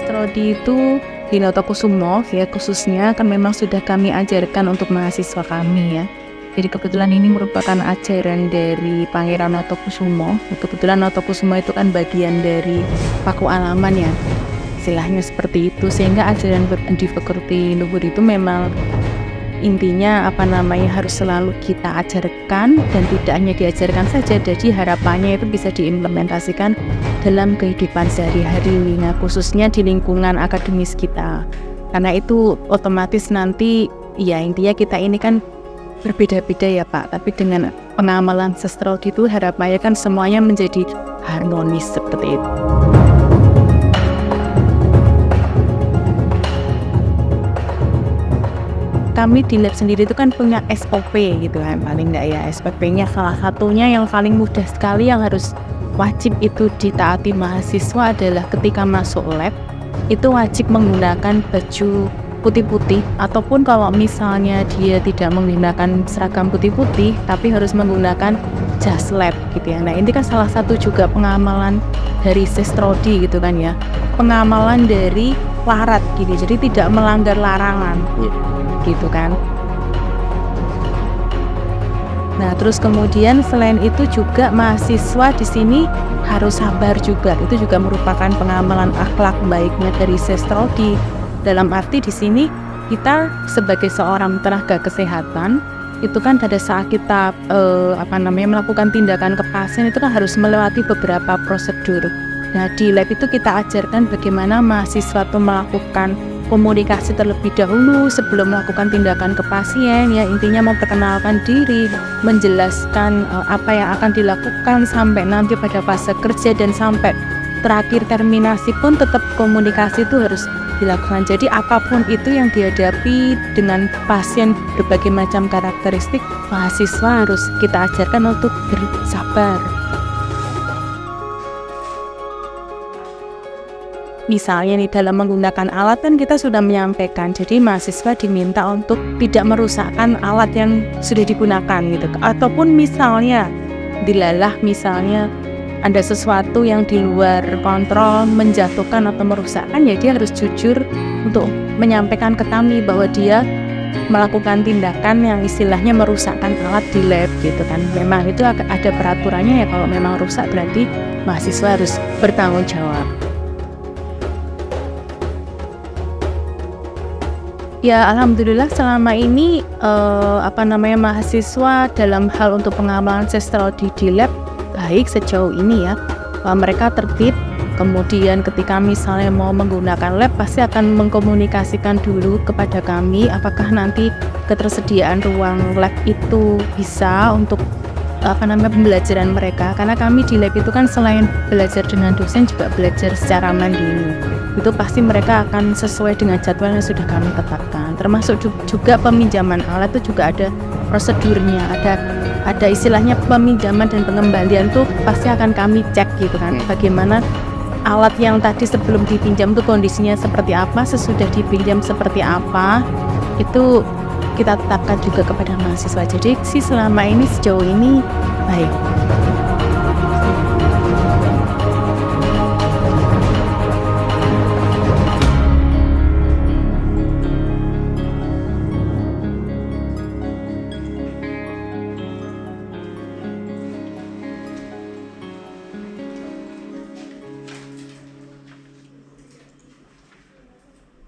Sestrodi itu di Notokusumo ya khususnya kan memang sudah kami ajarkan untuk mahasiswa kami ya. Jadi kebetulan ini merupakan ajaran dari Pangeran Notokusumo. Kebetulan Notokusumo itu kan bagian dari Paku Alaman ya, istilahnya seperti itu. Sehingga ajaran di fakulti luhur itu memang intinya harus selalu kita ajarkan dan tidak hanya diajarkan saja. Jadi harapannya itu bisa diimplementasikan dalam kehidupan sehari-hari. Nah, khususnya di lingkungan akademis kita. Karena itu otomatis nanti ya intinya kita ini kan berbeda-beda ya Pak, tapi dengan pengamalan sestrodi itu harapannya kan semuanya menjadi harmonis seperti itu. Kami di lab sendiri itu kan punya SOP gitu kan, paling enggak ya SOP-nya salah satunya yang paling mudah sekali yang harus wajib itu ditaati mahasiswa adalah ketika masuk lab itu wajib menggunakan baju putih-putih, ataupun kalau misalnya dia tidak menggunakan seragam putih-putih tapi harus menggunakan jas lab gitu ya. Nah ini kan salah satu juga pengamalan dari sestrodi gitu kan ya, pengamalan dari larat gitu, jadi tidak melanggar larangan gitu kan. Nah terus kemudian selain itu juga mahasiswa di sini harus sabar juga, itu juga merupakan pengamalan akhlak baiknya dari sestrodi. Dalam arti di sini kita sebagai seorang tenaga kesehatan itu kan pada saat kita melakukan tindakan ke pasien itu kan harus melewati beberapa prosedur. Nah di lab itu kita ajarkan bagaimana mahasiswa itu melakukan komunikasi terlebih dahulu sebelum melakukan tindakan ke pasien ya, intinya memperkenalkan diri, menjelaskan apa yang akan dilakukan sampai nanti pada fase kerja dan sampai terakhir terminasi pun tetap komunikasi itu harus dilakukan. Jadi apapun itu yang dihadapi dengan pasien berbagai macam karakteristik, mahasiswa harus kita ajarkan untuk bersabar. Misalnya nih dalam menggunakan alat kan kita sudah menyampaikan, jadi mahasiswa diminta untuk tidak merusakkan alat yang sudah digunakan gitu. Ataupun misalnya dilalah misalnya ada sesuatu yang di luar kontrol menjatuhkan atau merusakkan, ya dia harus jujur untuk menyampaikan ke kami bahwa dia melakukan tindakan yang istilahnya merusakkan alat di lab gitu kan. Memang itu ada peraturannya ya, kalau memang rusak berarti mahasiswa harus bertanggung jawab. Ya alhamdulillah selama ini mahasiswa dalam hal untuk pengamalan sestrodi di lab baik sejauh ini ya. Mereka tertib, kemudian ketika misalnya mau menggunakan lab pasti akan mengkomunikasikan dulu kepada kami apakah nanti ketersediaan ruang lab itu bisa untuk pembelajaran mereka, karena kami di lab itu kan selain belajar dengan dosen juga belajar secara mandiri. Itu pasti mereka akan sesuai dengan jadwal yang sudah kami tetapkan, termasuk juga peminjaman alat itu juga ada prosedurnya, ada istilahnya peminjaman dan pengembalian tuh pasti akan kami cek gitu kan, bagaimana alat yang tadi sebelum dipinjam tuh kondisinya seperti apa, sesudah dipinjam seperti apa, itu kita tetapkan juga kepada mahasiswa. Jadi sih selama ini sejauh ini baik.